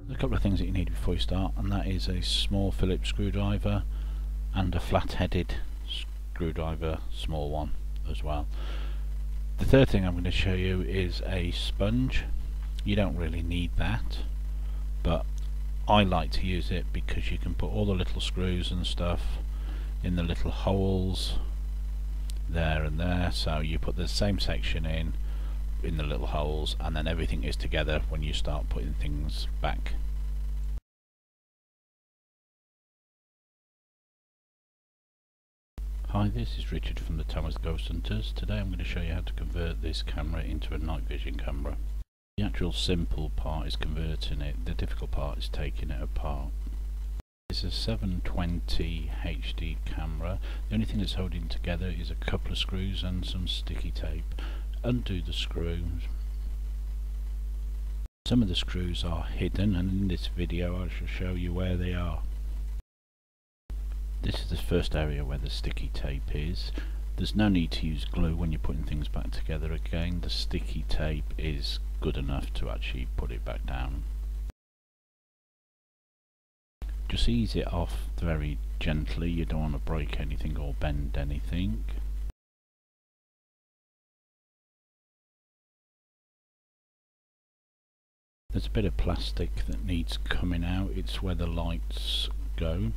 There's a couple of things that you need before you start, and that is a small Phillips screwdriver and a flat-headed screwdriver, small one as well. The third thing I'm going to show you is a sponge. You don't really need that, but I like to use it because you can put all the little screws and stuff in the little holes there and there. So you put the same section in the little holes, and then everything is together when you start putting things back. Hi, this is Richard from the Tamworth Ghost Hunters. Today I'm going to show you how to convert this camera into a night vision camera. The actual simple part is converting it, the difficult part is taking it apart. It's a 720 HD camera. The only thing that's holding it together is a couple of screws and some sticky tape. Undo the screws. Some of the screws are hidden, and in this video I shall show you where they are. This is the first area where the sticky tape is. There's no need to use glue when you're putting things back together again. The sticky tape is good enough to actually put it back down. Just ease it off very gently, you don't want to break anything or bend anything. There's a bit of plastic that needs coming out, it's where the lights go.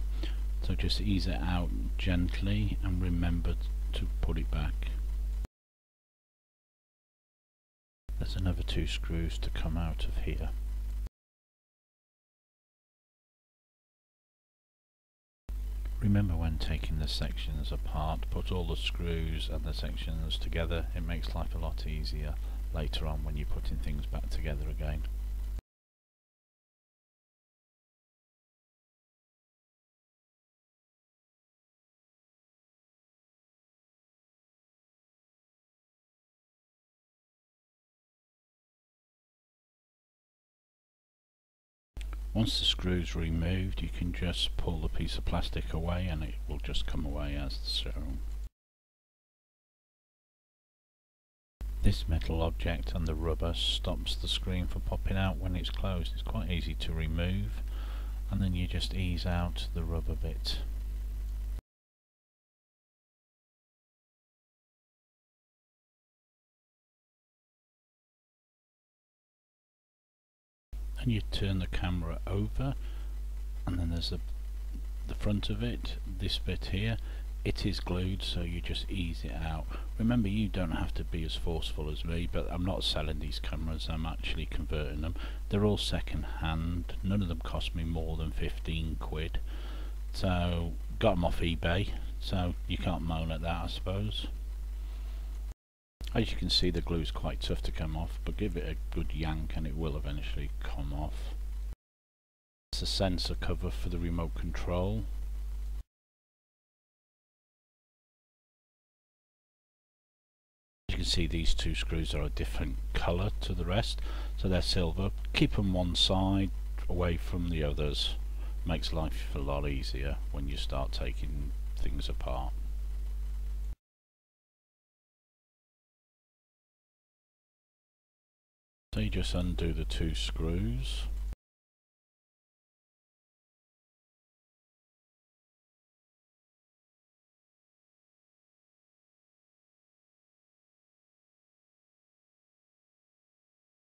So just ease it out gently and remember to put it back. There's another 2 screws to come out of here. Remember, when taking the sections apart, put all the screws and the sections together. It makes life a lot easier later on when you're putting things back together again. Once the screw is removed, you can just pull the piece of plastic away and it will just come away as shown. This metal object and the rubber stops the screen from popping out when it's closed. It's quite easy to remove, and then you just ease out the rubber bit. And you turn the camera over, and then there's the front of it, this bit here. It is glued, so you just ease it out. Remember, you don't have to be as forceful as me, but I'm not selling these cameras, I'm actually converting them. They're all second hand, none of them cost me more than 15 quid. So, got them off eBay, so you can't moan at that, I suppose. As you can see, the glue is quite tough to come off, but give it a good yank and it will eventually come off. It's a sensor cover for the remote control. As you can see, these 2 screws are a different colour to the rest, so they're silver. Keep them one side away from the others. Makes life a lot easier when you start taking things apart. So you just undo the 2 screws.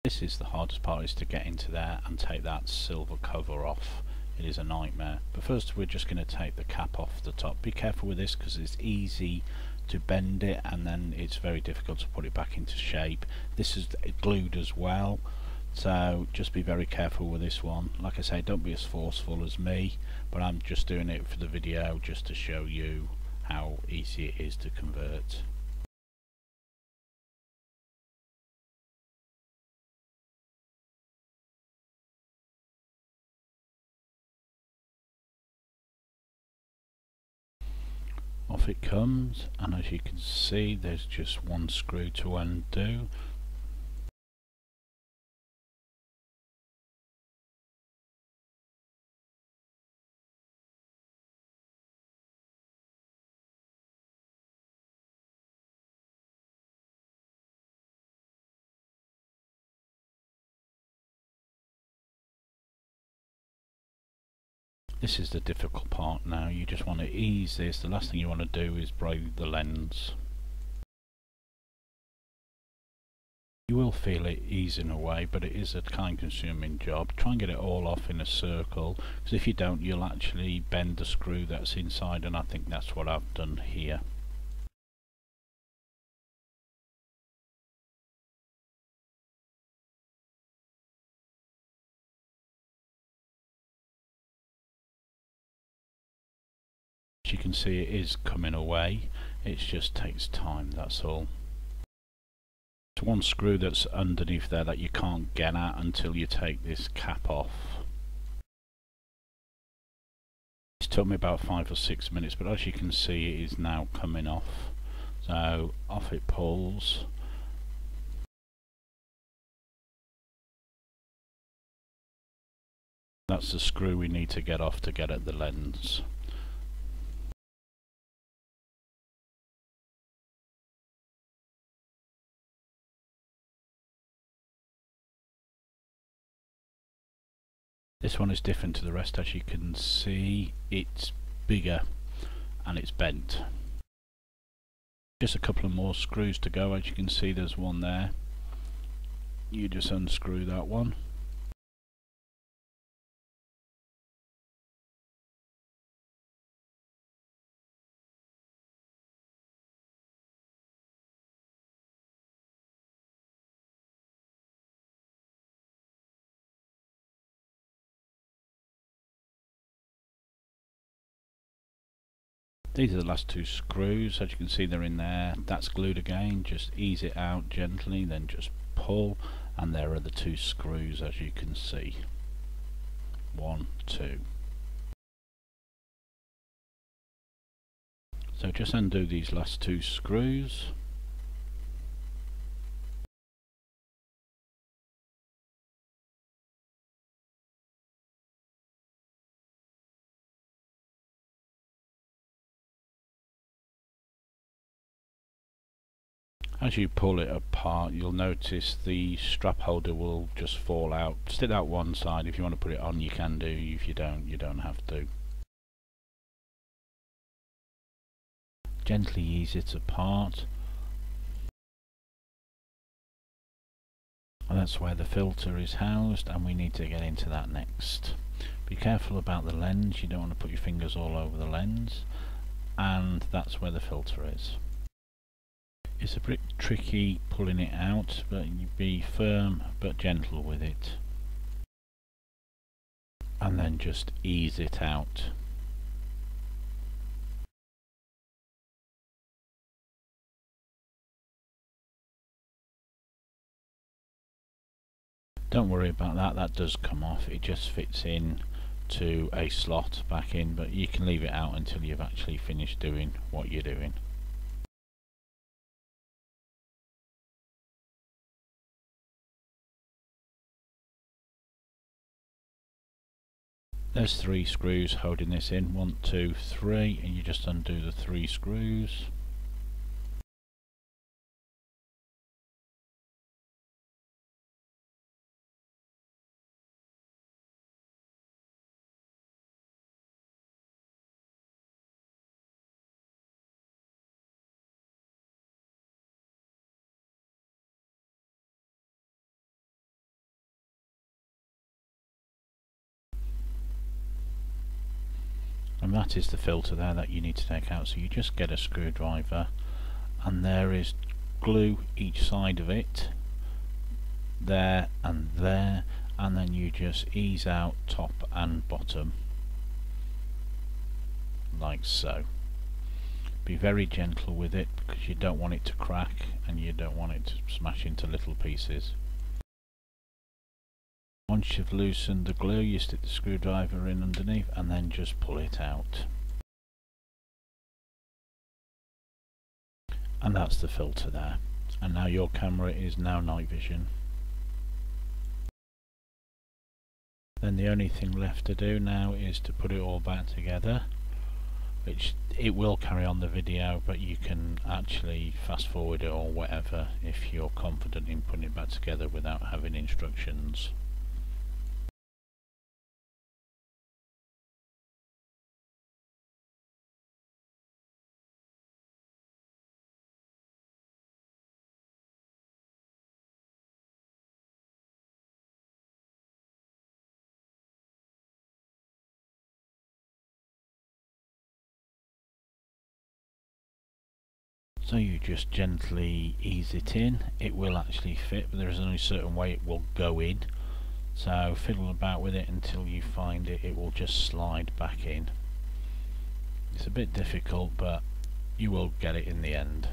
This is the hardest part, is to get into there and take that silver cover off. It is a nightmare. But first we're just going to take the cap off the top. Be careful with this because it's easy to bend it and then it's very difficult to put it back into shape. This is glued as well, so just be very careful with this one. Like I say, don't be as forceful as me, but I'm just doing it for the video just to show you how easy it is to convert. Off it comes, and as you can see, there's just 1 screw to undo. This is the difficult part now. You just want to ease this. The last thing you want to do is break the lens. You will feel it easing away, but it is a time-consuming job. Try and get it all off in a circle, because if you don't, you'll actually bend the screw that's inside, and I think that's what I've done here. As you can see, it is coming away. It just takes time, that's all. There's one screw that's underneath there that you can't get at until you take this cap off. It took me about 5 or 6 minutes, but as you can see, it is now coming off. So off it pulls. That's the screw we need to get off to get at the lens. This one is different to the rest. As you can see, it's bigger and it's bent. Just a couple of more screws to go. As you can see, there's one there. You just unscrew that one. These are the last two screws. As you can see, they're in there. That's glued again. Just ease it out gently, then just pull, and there are the two screws, as you can see. 1, 2. So just undo these last two screws. As you pull it apart, you'll notice the strap holder will just fall out. Stick out one side. If you want to put it on, you can do. If you don't, you don't have to. Gently ease it apart. And that's where the filter is housed, and we need to get into that next. Be careful about the lens. You don't want to put your fingers all over the lens. And that's where the filter is. It's a bit tricky pulling it out, but you be firm but gentle with it, and then just ease it out. Don't worry about that, that does come off. It just fits in to a slot back in, but you can leave it out until you've actually finished doing what you're doing. There's 3 screws holding this in. 1, 2, 3, and you just undo the 3 screws. And that is the filter there that you need to take out. So you just get a screwdriver, and there is glue each side of it, there and there, and then you just ease out top and bottom like so. Be very gentle with it because you don't want it to crack and you don't want it to smash into little pieces. Once you've loosened the glue, you stick the screwdriver in underneath and then just pull it out. And that's the filter there. And now your camera is now night vision. Then the only thing left to do now is to put it all back together, which it will carry on the video, but you can actually fast forward it or whatever if you're confident in putting it back together without having instructions. So you just gently ease it in. It will actually fit, but there is only a certain way it will go in. So fiddle about with it until you find it. It will just slide back in. It's a bit difficult, but you will get it in the end.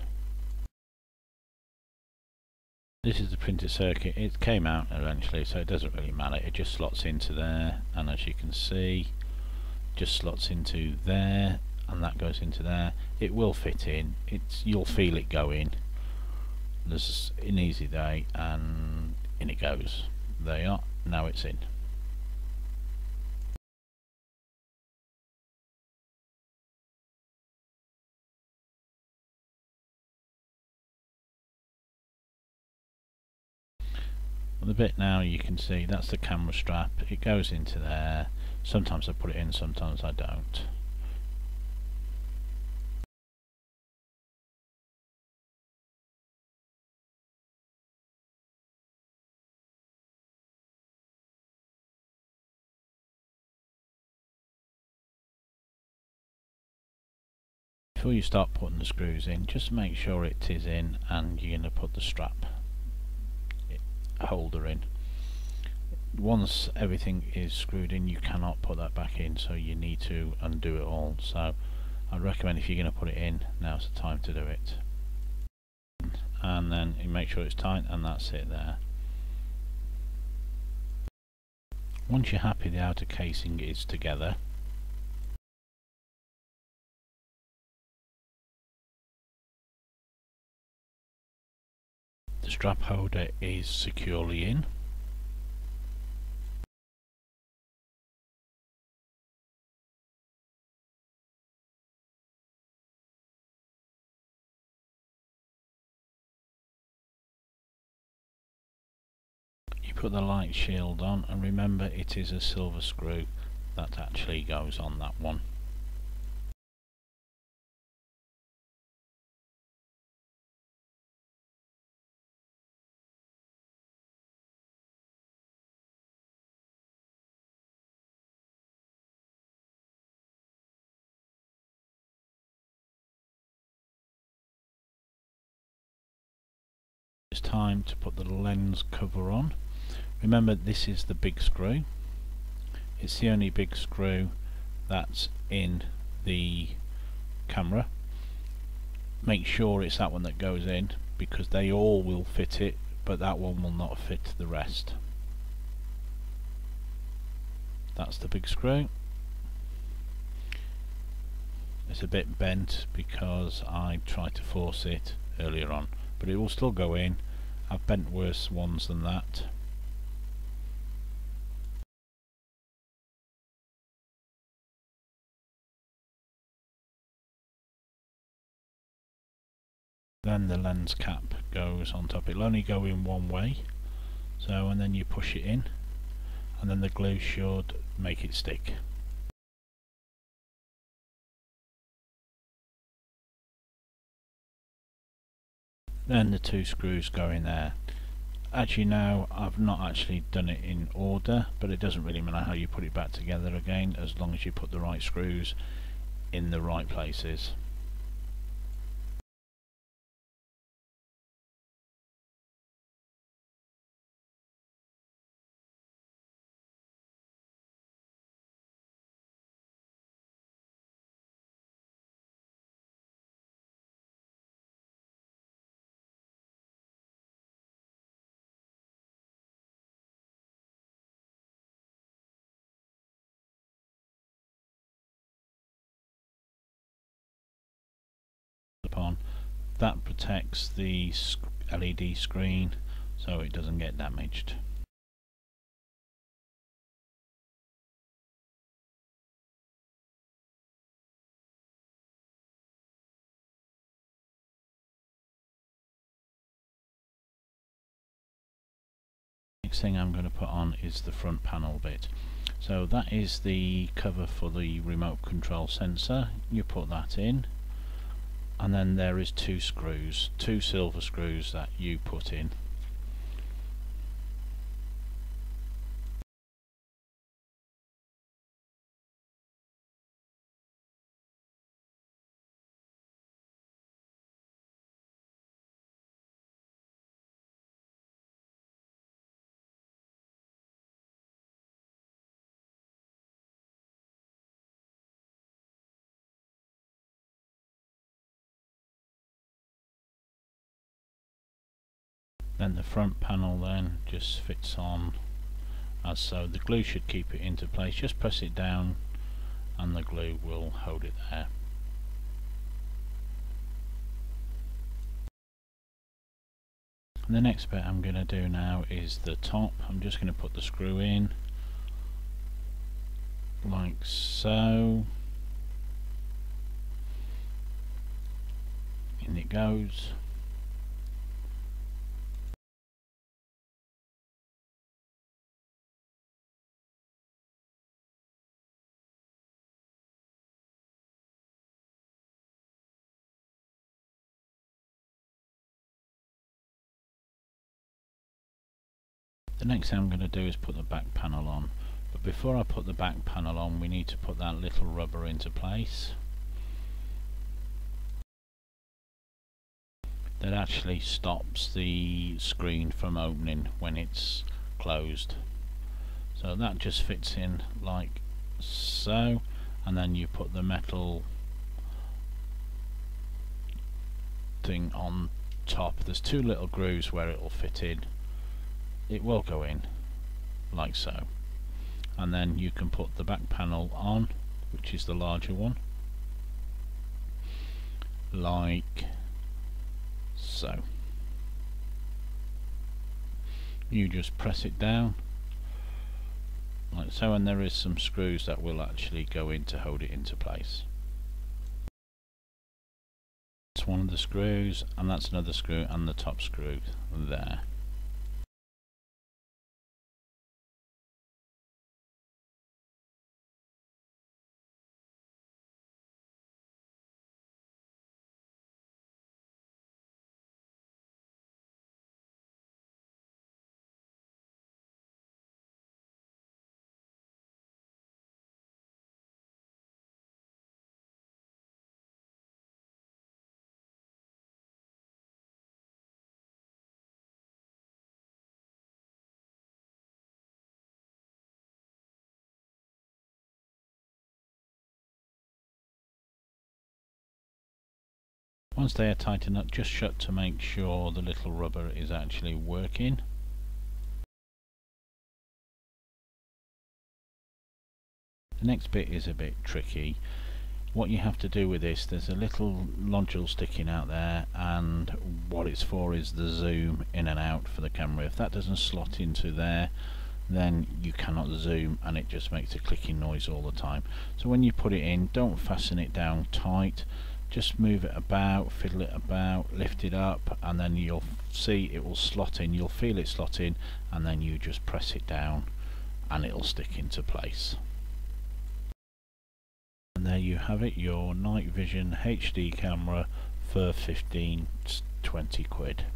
This is the printed circuit. It came out eventually, so it doesn't really matter. It just slots into there, and as you can see, just slots into there, and that goes into there. It will fit in. You'll feel it go in. There's an easy day, and in it goes. There you are. Now it's in. The bit now you can see, that's the camera strap. It goes into there. Sometimes I put it in, sometimes I don't. Before you start putting the screws in, just make sure it is in, and you're going to put the strap holder in. Once everything is screwed in, you cannot put that back in, so you need to undo it all. So I'd recommend, if you're going to put it in, now's the time to do it. And then you make sure it's tight, and that's it there. Once you're happy the outer casing is together, the strap holder is securely in. You put the light shield on, and remember it is a silver screw that actually goes on that one. It's time to put the lens cover on. Remember, this is the big screw. It's the only big screw that's in the camera. Make sure it's that one that goes in, because they all will fit it, but that one will not fit the rest. That's the big screw. It's a bit bent because I tried to force it earlier on, but it will still go in. I've bent worse ones than that. Then the lens cap goes on top. It'll only go in one way, so, and then you push it in, and then the glue should make it stick. Then the two screws go in there. Actually, now I've not actually done it in order, but it doesn't really matter how you put it back together again, as long as you put the right screws in the right places. Upon that protects the LED screen so it doesn't get damaged. Next thing I'm going to put on is the front panel bit. So that is the cover for the remote control sensor. You put that in, and then there is two screws, two silver screws that you put in. Then the front panel then just fits on as so. The glue should keep it into place. Just press it down and the glue will hold it there. And the next bit I'm going to do now is the top. I'm just going to put the screw in like so. In it goes. The next thing I'm going to do is put the back panel on, but before I put the back panel on we need to put that little rubber into place. That actually stops the screen from opening when it's closed. So that just fits in like so, and then you put the metal thing on top. There's two little grooves where it will fit in. It will go in like so, and then you can put the back panel on, which is the larger one, like so. You just press it down like so, and there is some screws that will actually go in to hold it into place. That's one of the screws, and that's another screw, and the top screw there. Once they are tightened up, just shut to make sure the little rubber is actually working. The next bit is a bit tricky. What you have to do with this, there's a little nodule sticking out there, and what it's for is the zoom in and out for the camera. If that doesn't slot into there, then you cannot zoom, and it just makes a clicking noise all the time. So when you put it in, don't fasten it down tight. Just move it about, fiddle it about, lift it up, and then you'll see it will slot in. You'll feel it slot in, and then you just press it down and it'll stick into place. And there you have it, your night vision HD camera for 15-20 quid.